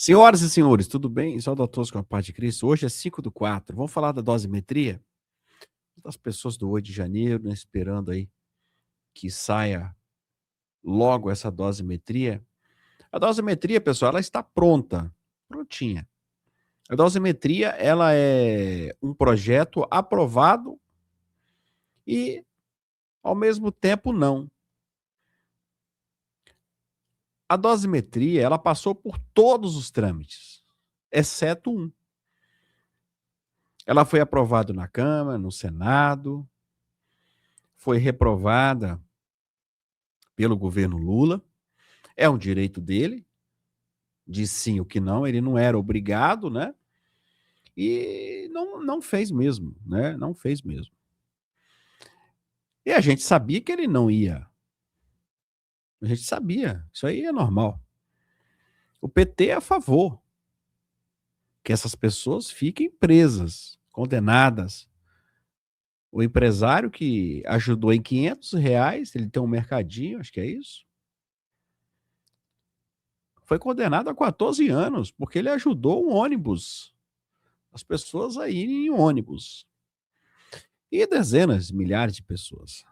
Senhoras e senhores, tudo bem? Saudações com a paz de Cristo. Hoje é 5/4. Vamos falar da dosimetria? Das pessoas do 8 de janeiro, né, esperando aí que saia logo essa dosimetria. A dosimetria, pessoal, ela está pronta, prontinha. A dosimetria, ela é um projeto aprovado e, ao mesmo tempo, não. A dosimetria, ela passou por todos os trâmites, exceto um. Ela foi aprovada na Câmara, no Senado, foi reprovada pelo governo Lula. É um direito dele, diz sim o que não, ele não era obrigado, né? E não fez mesmo, né? Não fez mesmo. E a gente sabia que ele não ia. A gente sabia, isso aí é normal. O PT é a favor que essas pessoas fiquem presas, condenadas. O empresário que ajudou em R$ 500, ele tem um mercadinho, acho que é isso, foi condenado a 14 anos, porque ele ajudou um ônibus, as pessoas a irem em ônibus. E dezenas, milhares de pessoas.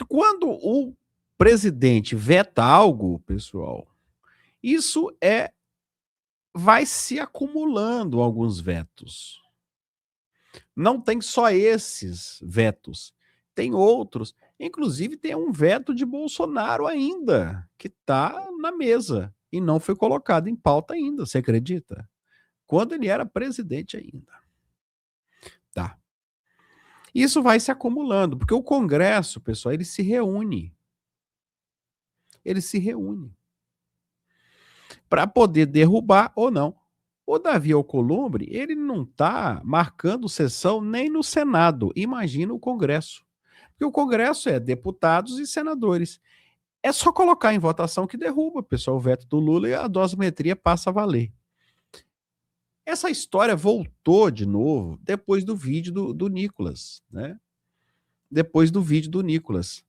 Quando o presidente veta algo, pessoal, isso vai se acumulando alguns vetos. Não tem só esses vetos, tem outros. Inclusive tem um veto de Bolsonaro ainda, que está na mesa e não foi colocado em pauta ainda, você acredita? Quando ele era presidente ainda. Tá. Isso vai se acumulando, porque o Congresso, pessoal, ele se reúne. Ele se reúne para poder derrubar ou não. O Davi Alcolumbre, ele não está marcando sessão nem no Senado. Imagina o Congresso. Porque o Congresso é deputados e senadores. É só colocar em votação que derruba, pessoal, o veto do Lula e a dosimetria passa a valer. Essa história voltou de novo depois do vídeo do Nicolas, né? Depois do vídeo do Nicolas,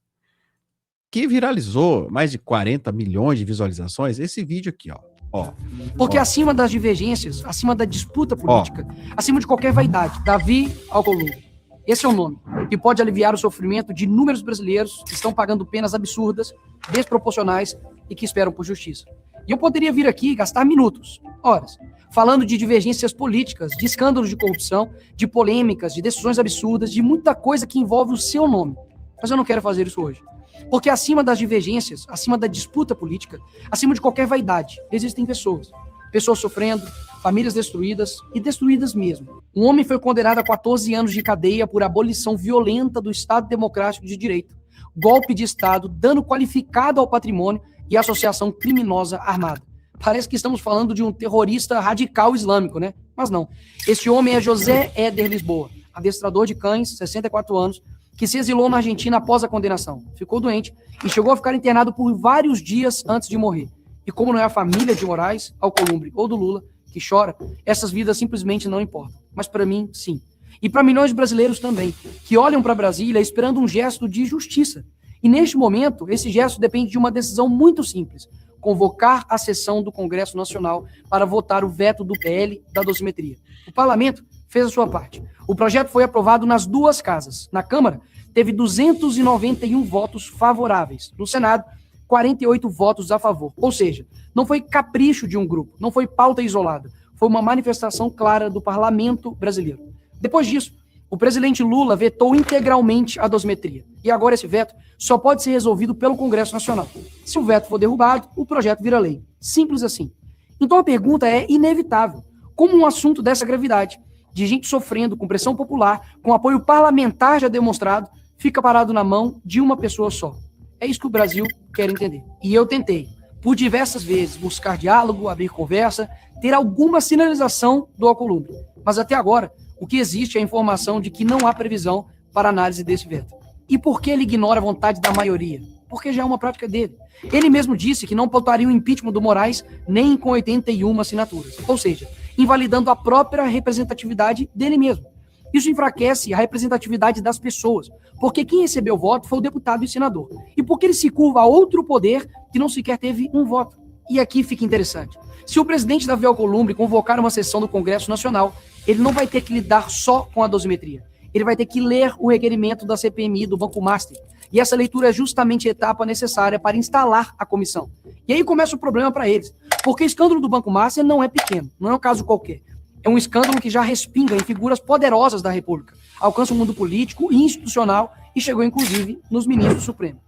que viralizou mais de 40 milhões de visualizações. Esse vídeo aqui, ó. Porque acima das divergências, acima da disputa política, acima de qualquer vaidade, Davi Alcolumbre, esse é o nome, que pode aliviar o sofrimento de inúmeros brasileiros que estão pagando penas absurdas, desproporcionais e que esperam por justiça. E eu poderia vir aqui e gastar minutos, horas, falando de divergências políticas, de escândalos de corrupção, de polêmicas, de decisões absurdas, de muita coisa que envolve o seu nome. Mas eu não quero fazer isso hoje. Porque acima das divergências, acima da disputa política, acima de qualquer vaidade, existem pessoas. Pessoas sofrendo, famílias destruídas e destruídas mesmo. Um homem foi condenado a 14 anos de cadeia por abolição violenta do Estado Democrático de Direito, golpe de Estado, dano qualificado ao patrimônio e associação criminosa armada. Parece que estamos falando de um terrorista radical islâmico, né? Mas não. Este homem é José Éder Lisboa, adestrador de cães, 64 anos, que se exilou na Argentina após a condenação. Ficou doente e chegou a ficar internado por vários dias antes de morrer. E como não é a família de Moraes, Alcolumbre ou do Lula que chora, essas vidas simplesmente não importam. Mas para mim, sim. E para milhões de brasileiros também, que olham para Brasília esperando um gesto de justiça. E neste momento, esse gesto depende de uma decisão muito simples: convocar a sessão do Congresso Nacional para votar o veto do PL da dosimetria. O parlamento fez a sua parte. O projeto foi aprovado nas duas casas. Na Câmara, teve 291 votos favoráveis. No Senado, 48 votos a favor. Ou seja, não foi capricho de um grupo, não foi pauta isolada. Foi uma manifestação clara do parlamento brasileiro. Depois disso, o presidente Lula vetou integralmente a dosimetria. E agora esse veto só pode ser resolvido pelo Congresso Nacional. Se o veto for derrubado, o projeto vira lei. Simples assim. Então a pergunta é inevitável. Como um assunto dessa gravidade, de gente sofrendo com pressão popular, com apoio parlamentar já demonstrado, fica parado na mão de uma pessoa só? É isso que o Brasil quer entender. E eu tentei, por diversas vezes, buscar diálogo, abrir conversa, ter alguma sinalização do Alcolumbre. Mas até agora, o que existe é a informação de que não há previsão para análise desse veto. E por que ele ignora a vontade da maioria? Porque já é uma prática dele. Ele mesmo disse que não pautaria o impeachment do Moraes nem com 81 assinaturas. Ou seja, invalidando a própria representatividade dele mesmo. Isso enfraquece a representatividade das pessoas, porque quem recebeu o voto foi o deputado e senador. E porque ele se curva a outro poder que não sequer teve um voto. E aqui fica interessante. Se o presidente Davi Alcolumbre convocar uma sessão do Congresso Nacional, ele não vai ter que lidar só com a dosimetria. Ele vai ter que ler o requerimento da CPMI do Banco Master. E essa leitura é justamente a etapa necessária para instalar a comissão. E aí começa o problema para eles. Porque o escândalo do Banco Master não é pequeno, não é um caso qualquer. É um escândalo que já respinga em figuras poderosas da República, alcança o mundo político e institucional e chegou, inclusive, nos ministros supremos.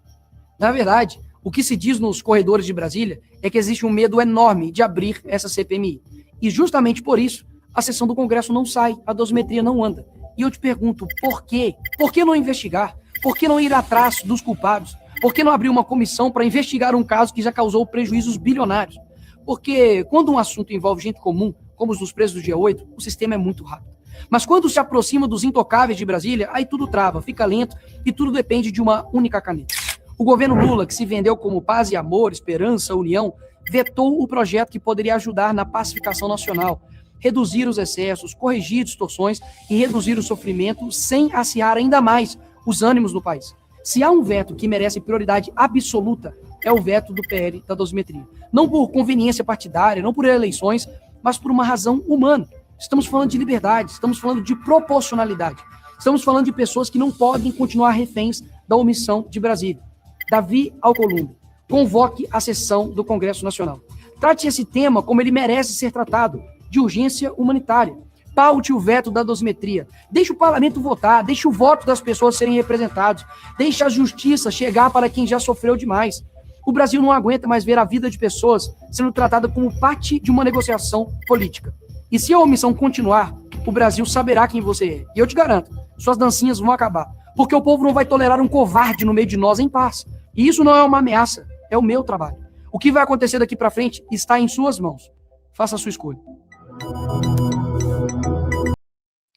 Na verdade, o que se diz nos corredores de Brasília é que existe um medo enorme de abrir essa CPMI. E justamente por isso, a sessão do Congresso não sai, a dosimetria não anda. E eu te pergunto, por quê? Por que não investigar? Por que não ir atrás dos culpados? Por que não abrir uma comissão para investigar um caso que já causou prejuízos bilionários? Porque quando um assunto envolve gente comum, como os dos presos do dia 8, o sistema é muito rápido. Mas quando se aproxima dos intocáveis de Brasília, aí tudo trava, fica lento e tudo depende de uma única caneta. O governo Lula, que se vendeu como paz e amor, esperança, união, vetou o projeto que poderia ajudar na pacificação nacional, reduzir os excessos, corrigir distorções e reduzir o sofrimento sem acirrar ainda mais os ânimos no país. Se há um veto que merece prioridade absoluta, é o veto do PL da dosimetria. Não por conveniência partidária, não por eleições, mas por uma razão humana. Estamos falando de liberdade, estamos falando de proporcionalidade. Estamos falando de pessoas que não podem continuar reféns da omissão de Brasília. Davi Alcolumbre, convoque a sessão do Congresso Nacional. Trate esse tema como ele merece ser tratado, de urgência humanitária. Paute o veto da dosimetria. Deixe o parlamento votar, deixe o voto das pessoas serem representados, deixe a justiça chegar para quem já sofreu demais. O Brasil não aguenta mais ver a vida de pessoas sendo tratada como parte de uma negociação política. E se a omissão continuar, o Brasil saberá quem você é. E eu te garanto, suas dancinhas vão acabar. Porque o povo não vai tolerar um covarde no meio de nós em paz. E isso não é uma ameaça, é o meu trabalho. O que vai acontecer daqui para frente está em suas mãos. Faça a sua escolha.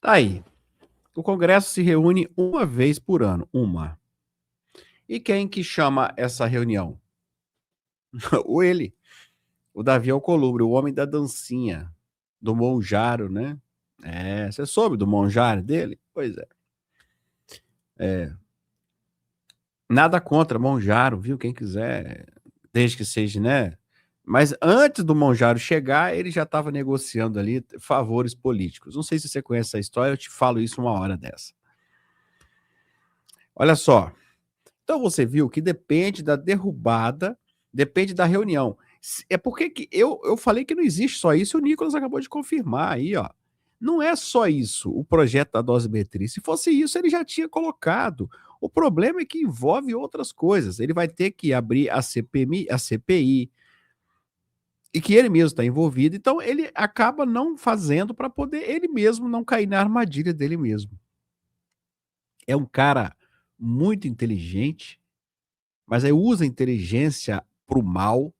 Tá aí. O Congresso se reúne uma vez por ano. Uma. E quem que chama essa reunião? Ele. O Davi Alcolumbre, o homem da dancinha. Do Monjaro, né? Você soube do Monjaro dele? Pois é. Nada contra Monjaro, viu? Quem quiser, desde que seja, né? Mas antes do Monjaro chegar, ele já estava negociando ali favores políticos. Não sei se você conhece essa história, eu te falo isso uma hora dessa. Olha só. Então você viu que depende da derrubada, depende da reunião. É porque que eu falei que não existe só isso, e o Nicolas acabou de confirmar aí, ó. Não é só isso, o projeto da dosimetria. Se fosse isso, ele já tinha colocado. O problema é que envolve outras coisas. Ele vai ter que abrir a CPI, e que ele mesmo está envolvido. Então, ele acaba não fazendo para poder ele mesmo não cair na armadilha dele mesmo. É um cara muito inteligente, mas aí usa a inteligência para o mal.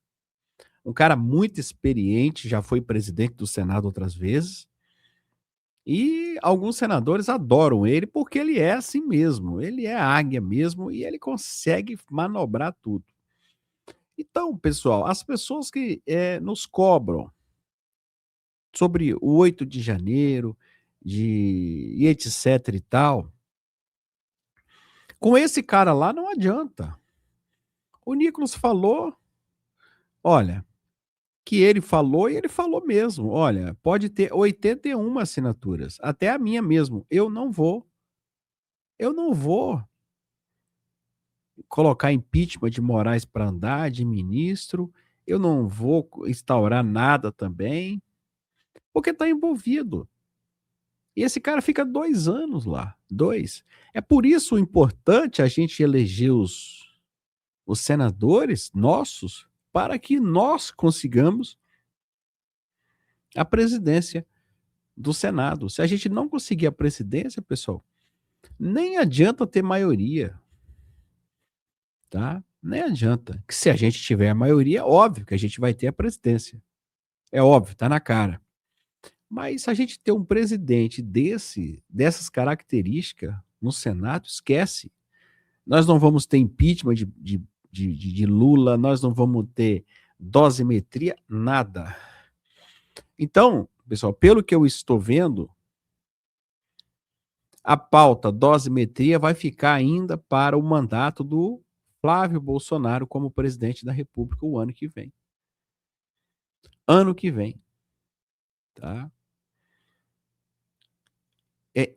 Um cara muito experiente, já foi presidente do Senado outras vezes. E alguns senadores adoram ele porque ele é assim mesmo. Ele é águia mesmo e ele consegue manobrar tudo. Então, pessoal, as pessoas que nos cobram sobre o 8 de janeiro e etc e tal, com esse cara lá não adianta. O Nicolas falou, olha, que ele falou e ele falou mesmo. Olha, pode ter 81 assinaturas, até a minha mesmo. Eu não vou colocar impeachment de Moraes para andar, de ministro, eu não vou instaurar nada também, porque está envolvido. E esse cara fica 2 anos lá, 2. É por isso importante a gente eleger os senadores nossos, para que nós consigamos a presidência do Senado. Se a gente não conseguir a presidência, pessoal, nem adianta ter maioria, tá? Nem adianta. Que se a gente tiver a maioria, é óbvio que a gente vai ter a presidência. É óbvio, tá na cara. Mas se a gente ter um presidente dessas características no Senado, esquece. Nós não vamos ter impeachment de Lula, nós não vamos ter dosimetria, nada. Então, pessoal, pelo que eu estou vendo, a pauta dosimetria vai ficar ainda para o mandato do Flávio Bolsonaro como presidente da República o ano que vem. ano que vem, tá?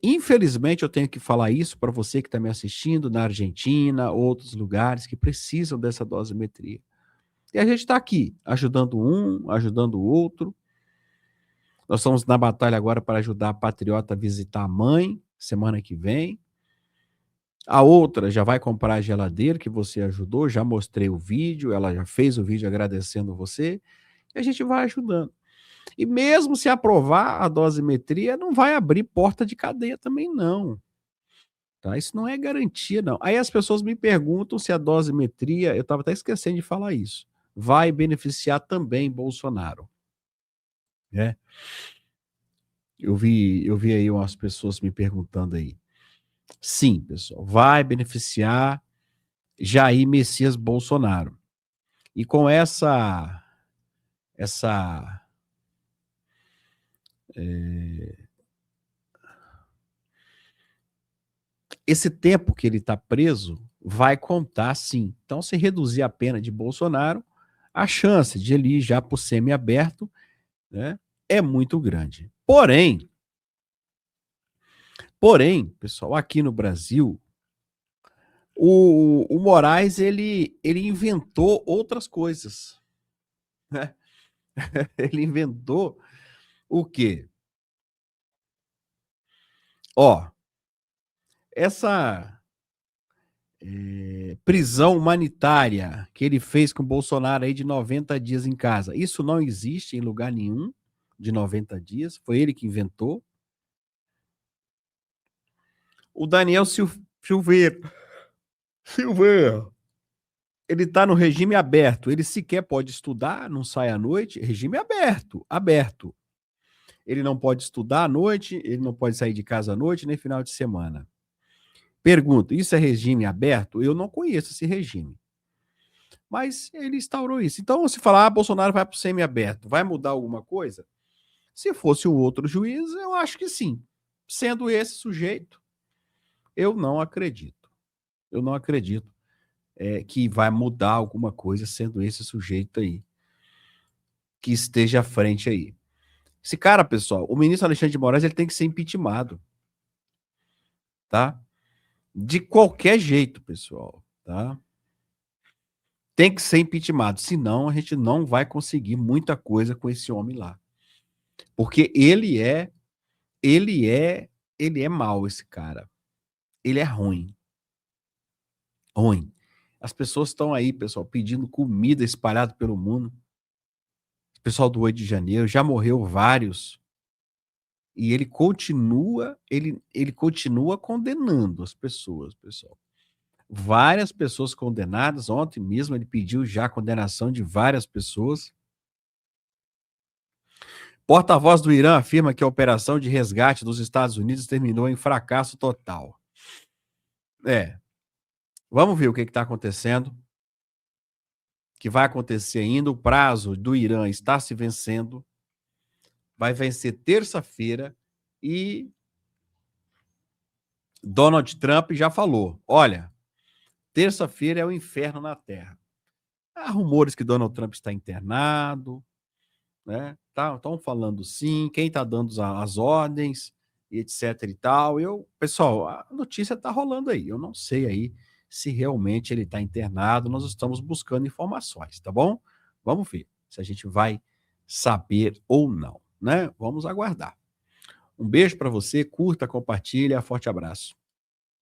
Infelizmente, eu tenho que falar isso para você que está me assistindo na Argentina, outros lugares que precisam dessa dosimetria. E a gente está aqui, ajudando um, ajudando o outro. Nós estamos na batalha agora para ajudar a Patriota a visitar a mãe, semana que vem. A outra já vai comprar a geladeira que você ajudou, já mostrei o vídeo, ela já fez o vídeo agradecendo você, e a gente vai ajudando. E mesmo se aprovar a dosimetria, não vai abrir porta de cadeia também não. Tá? Isso não é garantia, não. Aí as pessoas me perguntam se a dosimetria, eu estava até esquecendo de falar isso, vai beneficiar também Bolsonaro. Né? Eu vi aí umas pessoas me perguntando aí. Sim, pessoal, vai beneficiar Jair Messias Bolsonaro. E com esse tempo que ele está preso vai contar sim. Então, se reduzir a pena de Bolsonaro, a chance de ele ir já para o semiaberto, né, é muito grande. Porém, pessoal, aqui no Brasil, o Moraes ele inventou outras coisas. Né? Ele inventou o quê? Ó, essa prisão humanitária que ele fez com o Bolsonaro aí de 90 dias em casa, isso não existe em lugar nenhum de 90 dias, foi ele que inventou. O Daniel Silveira, ele está no regime aberto, ele sequer pode estudar, não sai à noite, regime aberto. Ele não pode estudar à noite, ele não pode sair de casa à noite, nem final de semana. Pergunto, isso é regime aberto? Eu não conheço esse regime. Mas ele instaurou isso. Então, se falar, Bolsonaro vai para o semiaberto, vai mudar alguma coisa? Se fosse o outro juiz, eu acho que sim. Sendo esse sujeito, eu não acredito. Eu não acredito que vai mudar alguma coisa sendo esse sujeito aí, que esteja à frente aí. Esse cara, pessoal, o ministro Alexandre de Moraes, ele tem que ser impeachmentado. Tá? De qualquer jeito, pessoal, tá? Tem que ser impeachmentado, senão a gente não vai conseguir muita coisa com esse homem lá. Porque ele é mau, esse cara. Ele é ruim. Ruim. As pessoas estão aí, pessoal, pedindo comida espalhado pelo mundo. O pessoal do 8 de janeiro, já morreu vários. E ele continua condenando as pessoas, pessoal. Várias pessoas condenadas. Ontem mesmo ele pediu já a condenação de várias pessoas. Porta-voz do Irã afirma que a operação de resgate dos Estados Unidos terminou em fracasso total. Vamos ver o que está acontecendo. O que vai acontecer ainda. O prazo do Irã está se vencendo. Vai vencer terça-feira e Donald Trump já falou, olha, terça-feira é o inferno na Terra. Há rumores que Donald Trump está internado, né? Estão falando sim, quem está dando as ordens, e etc e tal. Pessoal, a notícia está rolando aí. Eu não sei aí se realmente ele está internado. Nós estamos buscando informações, tá bom? Vamos ver se a gente vai saber ou não, né? Vamos aguardar. Um beijo para você, curta, compartilha, forte abraço.